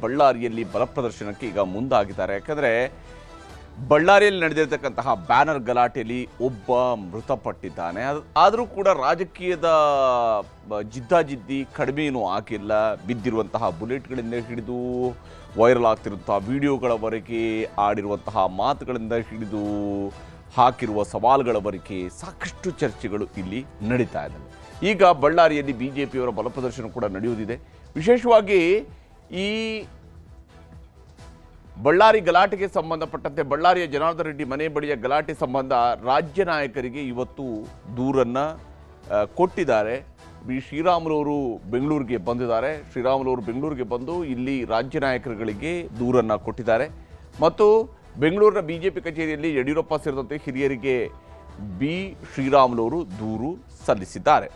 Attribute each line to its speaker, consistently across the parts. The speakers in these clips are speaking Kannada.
Speaker 1: ಬಳ್ಳಾರಿಯಲ್ಲಿ ಬಲ ಪ್ರದರ್ಶನಕ್ಕೆ ಈಗ ಮುಂದಾಗಿದ್ದಾರೆ. ಯಾಕಂದರೆ ಬಳ್ಳಾರಿಯಲ್ಲಿ ನಡೆದಿರತಕ್ಕಂತಹ ಬ್ಯಾನರ್ ಗಲಾಟೆಯಲ್ಲಿ ಒಬ್ಬ ಮೃತಪಟ್ಟಿದ್ದಾನೆ. ಆದರೂ ಕೂಡ ರಾಜಕೀಯದ ಜಿದ್ದಾಜಿದ್ದಿ ಕಡಿಮೆಯೂ ಆಗಿಲ್ಲ. ಬಿದ್ದಿರುವಂತಹ ಬುಲೆಟ್ಗಳಿಂದ ಹಿಡಿದು ವೈರಲ್ ಆಗ್ತಿರುವಂತಹ ವಿಡಿಯೋಗಳವರೆಗೆ, ಆಡಿರುವಂತಹ ಮಾತುಗಳಿಂದ ಹಿಡಿದು ಹಾಕಿರುವ ಸವಾಲುಗಳವರೆಗೆ ಸಾಕಷ್ಟು ಚರ್ಚೆಗಳು ಇಲ್ಲಿ ನಡೀತಾ ಇದ್ದಾವೆ. ಈಗ ಬಳ್ಳಾರಿಯಲ್ಲಿ ಬಿಜೆಪಿಯವರ ಬಲ ಪ್ರದರ್ಶನ ಕೂಡ ನಡೆಯುವುದಿದೆ. ವಿಶೇಷವಾಗಿ ಈ ಬಳ್ಳಾರಿ ಗಲಾಟೆಗೆ ಸಂಬಂಧಪಟ್ಟಂತೆ ಬಳ್ಳಾರಿಯ ಜನಾರ್ದನ್ ರೆಡ್ಡಿ ಮನೆ ಬಳಿಯ ಗಲಾಟೆ ಸಂಬಂಧ ರಾಜ್ಯ ನಾಯಕರಿಗೆ ಇವತ್ತು ದೂರನ್ನು ಕೊಟ್ಟಿದ್ದಾರೆ. ಬಿ ಶ್ರೀರಾಮುಲವರು ಬೆಂಗಳೂರಿಗೆ ಬಂದಿದ್ದಾರೆ. ಶ್ರೀರಾಮುಲವರು ಬೆಂಗಳೂರಿಗೆ ಬಂದು ಇಲ್ಲಿ ರಾಜ್ಯ ನಾಯಕರುಗಳಿಗೆ ದೂರನ್ನು ಕೊಟ್ಟಿದ್ದಾರೆ. ಮತ್ತು ಬೆಂಗಳೂರಿನ ಬಿಜೆಪಿ ಕಚೇರಿಯಲ್ಲಿ ಯಡಿಯೂರಪ್ಪ ಸೇರಿದಂತೆ ಹಿರಿಯರಿಗೆ ಬಿ ಶ್ರೀರಾಮುಲವರು ದೂರು ಸಲ್ಲಿಸಿದ್ದಾರೆ.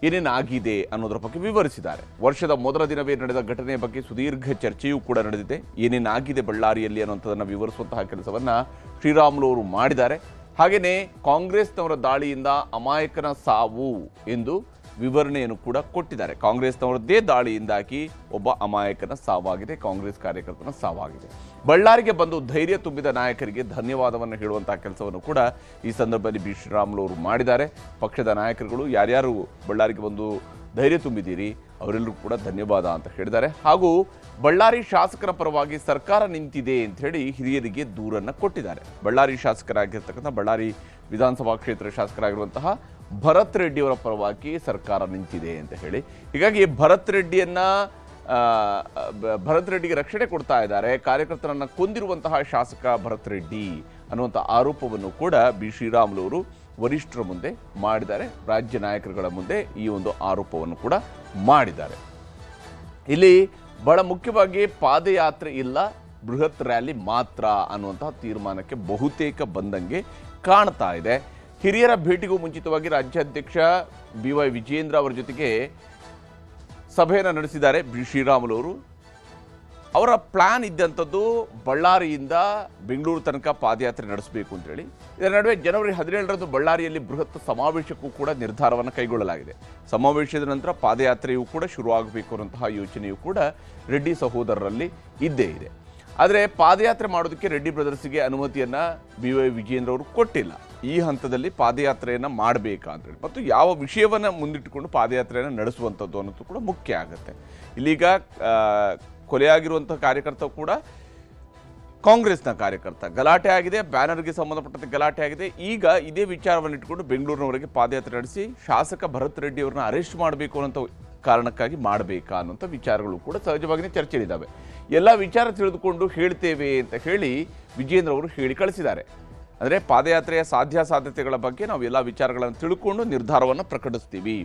Speaker 1: ಏನೇನಾಗಿದೆ ಅನ್ನೋದರ ಬಗ್ಗೆ ವಿವರಿಸಿದ್ದಾರೆ. ವರ್ಷದ ಮೊದಲ ದಿನವೇ ನಡೆದ ಘಟನೆಯ ಬಗ್ಗೆ ಸುದೀರ್ಘ ಚರ್ಚೆಯೂ ಕೂಡ ನಡೆದಿದೆ. ಏನೇನಾಗಿದೆ ಬಳ್ಳಾರಿಯಲ್ಲಿ ಅನ್ನುವಂಥದ್ದನ್ನು ವಿವರಿಸುವಂತಹ ಕೆಲಸವನ್ನು ಶ್ರೀರಾಮುಲವರು ಮಾಡಿದ್ದಾರೆ. ಹಾಗೆಯೇ ಕಾಂಗ್ರೆಸ್ನವರ ದಾಳಿಯಿಂದ ಅಮಾಯಕನ ಸಾವು ಎಂದು ವಿವರಣೆಯನ್ನು ಕೂಡ ಕೊಟ್ಟಿದ್ದಾರೆ. ಕಾಂಗ್ರೆಸ್ನವರದ್ದೇ ದಾಳಿಯಿಂದಾಗಿ ಒಬ್ಬ ಅಮಾಯಕನ ಸಾವಾಗಿದೆ, ಕಾಂಗ್ರೆಸ್ ಕಾರ್ಯಕರ್ತನ ಸಾವಾಗಿದೆ. ಬಳ್ಳಾರಿಗೆ ಬಂದು ಧೈರ್ಯ ತುಂಬಿದ ನಾಯಕರಿಗೆ ಧನ್ಯವಾದವನ್ನು ಹೇಳುವಂತಹ ಕೆಲಸವನ್ನು ಕೂಡ ಈ ಸಂದರ್ಭದಲ್ಲಿ ಬಿ ಶ್ರೀರಾಮುಲವರು ಮಾಡಿದ್ದಾರೆ. ಪಕ್ಷದ ನಾಯಕರುಗಳು ಯಾರ್ಯಾರು ಬಳ್ಳಾರಿಗೆ ಬಂದು ಧೈರ್ಯ ತುಂಬಿದ್ದೀರಿ ಅವರೆಲ್ಲರೂ ಕೂಡ ಧನ್ಯವಾದ ಅಂತ ಹೇಳಿದ್ದಾರೆ. ಹಾಗೂ ಬಳ್ಳಾರಿ ಶಾಸಕರ ಪರವಾಗಿ ಸರ್ಕಾರ ನಿಂತಿದೆ ಅಂತ ಹೇಳಿ ಹಿರಿಯರಿಗೆ ದೂರನ್ನು ಕೊಟ್ಟಿದ್ದಾರೆ. ಬಳ್ಳಾರಿ ಶಾಸಕರಾಗಿರ್ತಕ್ಕಂಥ ಬಳ್ಳಾರಿ ವಿಧಾನಸಭಾ ಕ್ಷೇತ್ರ ಶಾಸಕರಾಗಿರುವಂತಹ ಭರತ್ ರೆಡ್ಡಿಯವರ ಪರವಾಗಿ ಸರ್ಕಾರ ನಿಂತಿದೆ ಅಂತ ಹೇಳಿ, ಹೀಗಾಗಿ ಭರತ್ ರೆಡ್ಡಿಗೆ ರಕ್ಷಣೆ ಕೊಡ್ತಾ ಇದ್ದಾರೆ. ಕಾರ್ಯಕರ್ತರನ್ನು ಕೊಂದಿರುವಂತಹ ಶಾಸಕ ಭರತ್ ರೆಡ್ಡಿ ಅನ್ನುವಂಥ ಆರೋಪವನ್ನು ಕೂಡ ಬಿ ಶ್ರೀರಾಮುಲವರು ವರಿಷ್ಠರ ಮುಂದೆ ಮಾಡಿದ್ದಾರೆ. ರಾಜ್ಯ ನಾಯಕರುಗಳ ಮುಂದೆ ಈ ಒಂದು ಆರೋಪವನ್ನು ಕೂಡ ಮಾಡಿದ್ದಾರೆ. ಇಲ್ಲಿ ಬಹಳ ಮುಖ್ಯವಾಗಿ ಪಾದಯಾತ್ರೆ ಇಲ್ಲ, ಬೃಹತ್ ರ್ಯಾಲಿ ಮಾತ್ರ ಅನ್ನುವಂತಹ ತೀರ್ಮಾನಕ್ಕೆ ಬಹುತೇಕ ಬಂದಂಗೆ ಕಾಣ್ತಾ ಇದೆ. ಹಿರಿಯರ ಭೇಟಿಗೂ ಮುಂಚಿತವಾಗಿ ರಾಜ್ಯಾಧ್ಯಕ್ಷ ಬಿ ವೈ ವಿಜೇಂದ್ರ ಅವರ ಜೊತೆಗೆ ಸಭೆಯನ್ನು ನಡೆಸಿದ್ದಾರೆ ಬಿ ಶ್ರೀರಾಮುಲವರು. ಅವರ ಪ್ಲಾನ್ ಇದ್ದಂಥದ್ದು ಬಳ್ಳಾರಿಯಿಂದ ಬೆಂಗಳೂರು ತನಕ ಪಾದಯಾತ್ರೆ ನಡೆಸಬೇಕು ಅಂತೇಳಿ. ಇದರ ನಡುವೆ ಜನವರಿ 17ರಂದು ಬಳ್ಳಾರಿಯಲ್ಲಿ ಬೃಹತ್ ಸಮಾವೇಶಕ್ಕೂ ಕೂಡ ನಿರ್ಧಾರವನ್ನು ಕೈಗೊಳ್ಳಲಾಗಿದೆ. ಸಮಾವೇಶದ ನಂತರ ಪಾದಯಾತ್ರೆಯೂ ಕೂಡ ಶುರುವಾಗಬೇಕು ಅನ್ನುವಂತಹ ಯೋಚನೆಯೂ ಕೂಡ ರೆಡ್ಡಿ ಸಹೋದರರಲ್ಲಿ ಇದ್ದೇ ಇದೆ. ಆದರೆ ಪಾದಯಾತ್ರೆ ಮಾಡೋದಕ್ಕೆ ರೆಡ್ಡಿ ಬ್ರದರ್ಸ್ಗೆ ಅನುಮತಿಯನ್ನು ಬಿ ವೈ ವಿಜೇಂದ್ರ ಅವರು ಕೊಟ್ಟಿಲ್ಲ. ಈ ಹಂತದಲ್ಲಿ ಪಾದಯಾತ್ರೆಯನ್ನು ಮಾಡಬೇಕಾ ಅಂತೇಳಿ ಮತ್ತು ಯಾವ ವಿಷಯವನ್ನು ಮುಂದಿಟ್ಟುಕೊಂಡು ಪಾದಯಾತ್ರೆಯನ್ನು ನಡೆಸುವಂಥದ್ದು ಅನ್ನೋದು ಕೂಡ ಮುಖ್ಯ ಆಗುತ್ತೆ. ಇಲ್ಲೀಗ ಕೊಲೆಯಾಗಿರುವಂಥ ಕಾರ್ಯಕರ್ತ ಕೂಡ ಕಾಂಗ್ರೆಸ್ನ ಕಾರ್ಯಕರ್ತ. ಗಲಾಟೆ ಆಗಿದೆ, ಬ್ಯಾನರ್ಗೆ ಸಂಬಂಧಪಟ್ಟಂತೆ ಗಲಾಟೆ ಆಗಿದೆ. ಈಗ ಇದೇ ವಿಚಾರವನ್ನು ಇಟ್ಟುಕೊಂಡು ಬೆಂಗಳೂರಿನವರೆಗೆ ಪಾದಯಾತ್ರೆ ನಡೆಸಿ ಶಾಸಕ ಭರತ್ ರೆಡ್ಡಿ ಅವ್ರನ್ನ ಅರೆಸ್ಟ್ ಮಾಡಬೇಕು ಅನ್ನೋಂಥ ಕಾರಣಕ್ಕಾಗಿ ಮಾಡಬೇಕಾ ಅನ್ನೋಂಥ ವಿಚಾರಗಳು ಕೂಡ ಸಹಜವಾಗಿಯೇ ಚರ್ಚೆಯಲ್ಲಿದ್ದಾವೆ. ಎಲ್ಲ ವಿಚಾರ ತಿಳಿದುಕೊಂಡು ಹೇಳ್ತೇವೆ ಅಂತ ಹೇಳಿ ವಿಜೇಂದ್ರ ಅವರು ಹೇಳಿ ಕಳಿಸಿದ್ದಾರೆ. ಅಂದರೆ ಪಾದಯಾತ್ರೆಯ ಸಾಧ್ಯತೆಗಳ ಬಗ್ಗೆ ನಾವು ಎಲ್ಲ ವಿಚಾರಗಳನ್ನು ತಿಳ್ಕೊಂಡು ನಿರ್ಧಾರವನ್ನು ಪ್ರಕಟಿಸ್ತೀವಿ,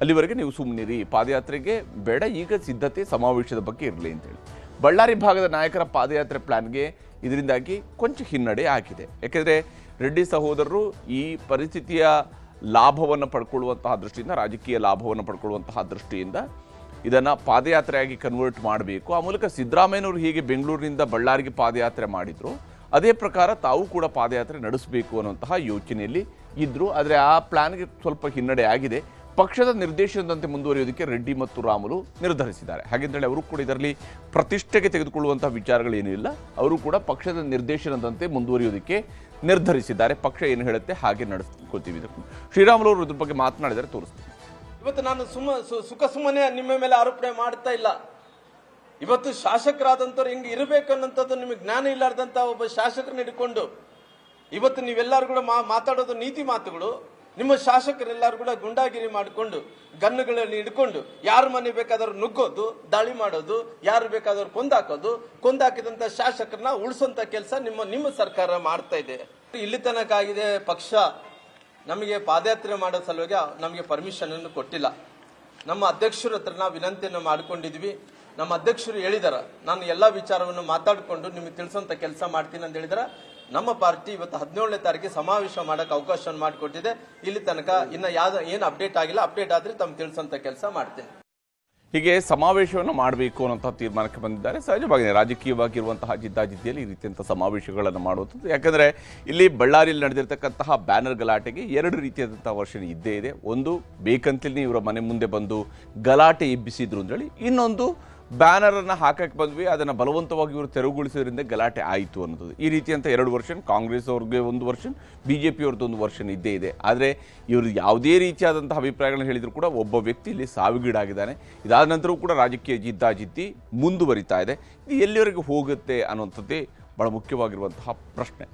Speaker 1: ಅಲ್ಲಿವರೆಗೆ ನೀವು ಸುಮ್ಮನಿರಿ, ಪಾದಯಾತ್ರೆಗೆ ಬೇಡ, ಈಗ ಸಿದ್ಧತೆ ಸಮಾವೇಶದ ಬಗ್ಗೆ ಇರಲಿ ಅಂತೇಳಿ. ಬಳ್ಳಾರಿ ಭಾಗದ ನಾಯಕರ ಪಾದಯಾತ್ರೆ ಪ್ಲಾನ್ಗೆ ಇದರಿಂದಾಗಿ ಕೊಂಚ ಹಿನ್ನಡೆ ಆಗಿದೆ. ಯಾಕೆಂದರೆ ರೆಡ್ಡಿ ಸಹೋದರರು ಈ ಪರಿಸ್ಥಿತಿಯ ಲಾಭವನ್ನು ಪಡ್ಕೊಳ್ಳುವಂತಹ ದೃಷ್ಟಿಯಿಂದ, ರಾಜಕೀಯ ಲಾಭವನ್ನು ಪಡ್ಕೊಳ್ಳುವಂತಹ ದೃಷ್ಟಿಯಿಂದ ಇದನ್ನು ಪಾದಯಾತ್ರೆಯಾಗಿ ಕನ್ವರ್ಟ್ ಮಾಡಬೇಕು. ಆ ಮೂಲಕ ಸಿದ್ದರಾಮಯ್ಯನವರು ಹೀಗೆ ಬೆಂಗಳೂರಿನಿಂದ ಬಳ್ಳಾರಿಗೆ ಪಾದಯಾತ್ರೆ ಮಾಡಿದ್ರು, ಅದೇ ಪ್ರಕಾರ ತಾವು ಕೂಡ ಪಾದಯಾತ್ರೆ ನಡೆಸಬೇಕು ಅನ್ನುವಂತಹ ಯೋಚನೆಯಲ್ಲಿ ಇದ್ದರು. ಆದರೆ ಆ ಪ್ಲಾನ್ಗೆ ಸ್ವಲ್ಪ ಹಿನ್ನಡೆ ಆಗಿದೆ. ಪಕ್ಷದ ನಿರ್ದೇಶನದಂತೆ ಮುಂದುವರಿಯೋದಕ್ಕೆ ರೆಡ್ಡಿ ಮತ್ತು ರಾಮುಲು ನಿರ್ಧರಿಸಿದ್ದಾರೆ. ಹಾಗೆಂತೇಳಿ ಅವರು ಕೂಡ ಇದರಲ್ಲಿ ಪ್ರತಿಷ್ಠೆಗೆ ತೆಗೆದುಕೊಳ್ಳುವಂತಹ ವಿಚಾರಗಳೇನೂ ಇಲ್ಲ. ಅವರು ಕೂಡ ಪಕ್ಷದ ನಿರ್ದೇಶನದಂತೆ ಮುಂದುವರಿಯೋದಕ್ಕೆ ನಿರ್ಧರಿಸಿದ್ದಾರೆ. ಪಕ್ಷ ಏನು ಹೇಳುತ್ತೆ ಹಾಗೆ ನಡೆಸ್ಕೊಳ್ತೀವಿ. ಶ್ರೀರಾಮುಲು ಅವರು ಇದ್ರ ಬಗ್ಗೆ ಮಾತನಾಡಿದರೆ ತೋರಿಸ್ತೀನಿ.
Speaker 2: ಇವತ್ತು ನಾನು ಸುಖ ಸುಮ್ಮನೆ ನಿಮ್ಮ ಮೇಲೆ ಆರೋಪಣೆ ಮಾಡ್ತಾ ಇಲ್ಲ. ಇವತ್ತು ಶಾಸಕರಾದಂಥವ್ರು ಹೆಂಗೆ ಇರಬೇಕು ಅನ್ನೋಂಥದ್ದು ನಿಮಗೆ ಜ್ಞಾನ ಇಲ್ಲಾರ್ದಂಥ ಒಬ್ಬ ಶಾಸಕರನ್ನ ಹಿಡ್ಕೊಂಡು ಇವತ್ತು ನೀವೆಲ್ಲರೂ ಕೂಡ ಮಾತಾಡೋದು ನೀತಿ ಮಾತುಗಳು. ನಿಮ್ಮ ಶಾಸಕರೆಲ್ಲರೂ ಕೂಡ ಗುಂಡಾಗಿರಿ ಮಾಡಿಕೊಂಡು ಗನ್ನುಗಳನ್ನು ಹಿಡ್ಕೊಂಡು ಯಾರ ಮನೆ ಬೇಕಾದವ್ರು ನುಗ್ಗೋದು, ದಾಳಿ ಮಾಡೋದು, ಯಾರು ಬೇಕಾದವ್ರು ಕೊಂದಾಕಿದಂಥ ಶಾಸಕರನ್ನ ಉಳಿಸೋಂಥ ಕೆಲಸ ನಿಮ್ಮ ಸರ್ಕಾರ ಮಾಡ್ತಾ ಇದೆ. ಇಲ್ಲಿ ತನಕ ಆಗಿದೆ. ಪಕ್ಷ ನಮಗೆ ಪಾದಯಾತ್ರೆ ಮಾಡೋ ಸಲುವಾಗಿ ನಮಗೆ ಪರ್ಮಿಷನ್ ಅನ್ನು ಕೊಟ್ಟಿಲ್ಲ. ನಮ್ಮ ಅಧ್ಯಕ್ಷರ ಹತ್ರ ನಾವು ವಿನಂತಿಯನ್ನು ಮಾಡ್ಕೊಂಡಿದ್ವಿ. ನಮ್ಮ ಅಧ್ಯಕ್ಷರು ಹೇಳಿದಾರ, ನಾನು ಎಲ್ಲಾ ವಿಚಾರವನ್ನು ಮಾತಾಡಿಕೊಂಡು ನಿಮಗೆ ತಿಳಿಸೋಂಥ ಕೆಲಸ ಮಾಡ್ತೀನಿ ಅಂತ ಹೇಳಿದಾರ. ನಮ್ಮ ಪಾರ್ಟಿ ಇವತ್ತು 17ನೇ ತಾರೀಕಿಗೆ ಸಮಾವೇಶ ಮಾಡಕ್ಕೆ ಅವಕಾಶವನ್ನು ಮಾಡಿಕೊಟ್ಟಿದೆ. ಇಲ್ಲಿ ತನಕ ಇನ್ನು ಏನು ಅಪ್ಡೇಟ್ ಆಗಿಲ್ಲ. ಅಪ್ಡೇಟ್ ಆದ್ರೆ ತಮ್ಗೆ ತಿಳಿಸೋಂಥ ಕೆಲಸ ಮಾಡ್ತೇನೆ.
Speaker 1: ಹೀಗೆ ಸಮಾವೇಶವನ್ನು ಮಾಡಬೇಕು ಅನ್ನೋಂಥ ತೀರ್ಮಾನಕ್ಕೆ ಬಂದಿದ್ದಾರೆ. ಸಹಜವಾಗಿ ರಾಜಕೀಯವಾಗಿರುವಂತಹ ಜಿದ್ದಾಜಿದ್ದಿಯಲ್ಲಿ ಈ ರೀತಿಯಂಥ ಸಮಾವೇಶಗಳನ್ನು ಮಾಡುವಂಥದ್ದು. ಯಾಕಂದರೆ ಇಲ್ಲಿ ಬಳ್ಳಾರಿಯಲ್ಲಿ ನಡೆದಿರ್ತಕ್ಕಂತಹ ಬ್ಯಾನರ್ ಗಲಾಟೆಗೆ ಎರಡು ರೀತಿಯಾದಂಥ ವರ್ಷನ್ ಇದ್ದೇ ಇದೆ. ಒಂದು ಬೇಕಂತಲೇ ಇವರ ಮನೆ ಮುಂದೆ ಬಂದು ಗಲಾಟೆ ಎಬ್ಬಿಸಿದ್ರು ಅಂತೇಳಿ, ಇನ್ನೊಂದು ಬ್ಯಾನರನ್ನು ಹಾಕಕ್ಕೆ ಬಂದ್ವಿ, ಅದನ್ನು ಬಲವಂತವಾಗಿ ಇವರು ತೆರವುಗೊಳಿಸೋದ್ರಿಂದ ಗಲಾಟೆ ಆಯಿತು ಅನ್ನೋದು. ಈ ರೀತಿಯಂತ 2 ವರ್ಷನ್, ಕಾಂಗ್ರೆಸ್ ಅವ್ರಿಗೆ ಒಂದು ವರ್ಷನ್, BJP ಅವ್ರದ್ದು ಒಂದು ವರ್ಷನ್ ಇದ್ದೇ ಇದೆ. ಆದರೆ ಇವರು ಯಾವುದೇ ರೀತಿಯಾದಂತಹ ಅಭಿಪ್ರಾಯಗಳನ್ನ ಹೇಳಿದರೂ ಕೂಡ ಒಬ್ಬ ವ್ಯಕ್ತಿ ಇಲ್ಲಿ ಸಾವಿಗೀಡಾಗಿದ್ದಾನೆ. ಇದಾದ ನಂತರವೂ ಕೂಡ ರಾಜಕೀಯ ಜಿದ್ದಾಜಿದ್ದಿ ಮುಂದುವರಿತಾ ಇದೆ. ಇದು ಎಲ್ಲಿವರೆಗೆ ಹೋಗುತ್ತೆ ಅನ್ನುವಂಥದ್ದೇ ಭಾಳ ಮುಖ್ಯವಾಗಿರುವಂತಹ ಪ್ರಶ್ನೆ.